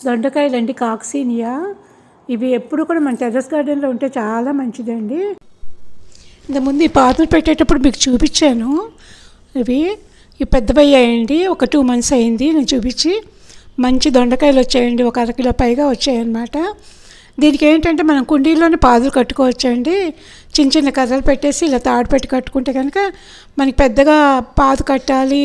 దొండకాయలండి కాక్సీనియా. ఇవి ఎప్పుడు కూడా మన టెర్రస్ గార్డెన్లో ఉంటే చాలా మంచిదండి. ఇంతకుముందు ఈ పాదులు పెట్టేటప్పుడు మీకు చూపించాను. ఇవి పెద్దవయ్యాయండి. ఒక 2 months అయింది నేను చూపించి. మంచి దొండకాయలు వచ్చాయండి. ఒక 1/2 కిలో పైగా వచ్చాయన్నమాట. దీనికి ఏంటంటే మనం కుండీలోనే పాదులు కట్టుకోవచ్చండి. చిన్న చిన్న కర్రలు పెట్టేసి ఇలా తాడు పెట్టి కట్టుకుంటే కనుక మనకి పెద్దగా పాదు కట్టాలి,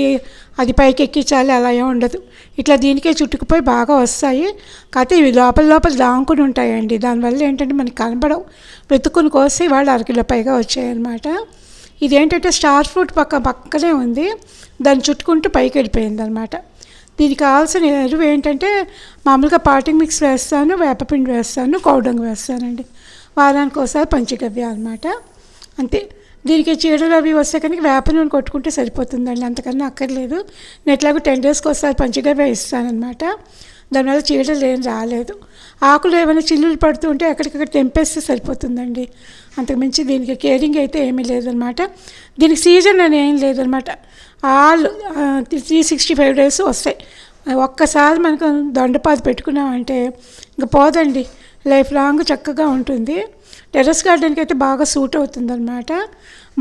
అది పైకి ఎక్కించాలి అలా ఏమి ఉండదు. ఇట్లా దీనికే చుట్టుకుపోయి బాగా వస్తాయి. కాకపోతే ఇవి లోపల దాంకుని ఉంటాయండి. దానివల్ల ఏంటంటే మనకి కనపడవు. వెతుక్కుని కోసి వాళ్ళు 1/2 కిలో పైగా వచ్చాయన్నమాట. ఇదేంటంటే స్టార్ ఫ్రూట్ పక్కనే ఉంది. దాన్ని చుట్టుకుంటూ పైకి వెళ్ళిపోయింది అనమాట. దీనికి కావాల్సిన ఎరువు ఏంటంటే మామూలుగా పాటింగ్ మిక్స్ వేస్తాను, వేపపిండి వేస్తాను, కౌడంగ్ వేస్తానండి. వారానికి ఒకసారి పంచగవ్య అనమాట. అంతే. దీనికి చీడలు అవి వస్తే కనుక వేప నూనె కొట్టుకుంటే సరిపోతుందండి, అంతకన్నా అక్కర్లేదు. నేను ఎట్లాగో 10 daysకి ఒకసారి పంచగవ్య ఇస్తానమాట. దానివల్ల చీడలు ఏం రాలేదు. ఆకులు ఏమైనా చిల్లులు పడుతూ ఉంటే ఎక్కడికక్కడ తెంపేస్తే సరిపోతుందండి. అంతకుమించి దీనికి కేరింగ్ అయితే ఏమీ లేదనమాట. దీనికి సీజన్ అని ఏం లేదనమాట. ఆల్ 365 days వస్తాయి. ఒక్కసారి మనకు దొండపాదు పెట్టుకున్నామంటే ఇంకా పోదండి, లైఫ్ లాంగ్ చక్కగా ఉంటుంది. టెర్రస్ గార్డెన్కి అయితే బాగా సూట్ అవుతుందన్నమాట.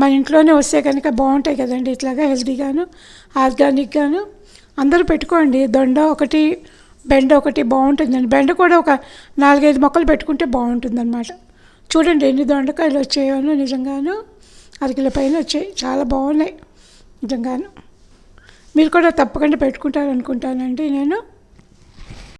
మన ఇంట్లోనే వస్తే కనుక బాగుంటాయి కదండి, ఇట్లాగా హెల్తీగాను ఆర్గానిక్గాను. అందరూ పెట్టుకోండి. దొండ ఒకటి, బెండ ఒకటి బాగుంటుందండి. బెండ కూడా ఒక 4-5 మొక్కలు పెట్టుకుంటే బాగుంటుందన్నమాట. చూడండి ఎన్ని దొండకాయలు వచ్చాయోను, నిజంగాను 1/2 కిలో పైన వచ్చాయి. చాలా బాగున్నాయి నిజంగాను. మీరు కూడా తప్పకుండా పెట్టుకుంటారనుకుంటానండి నేను.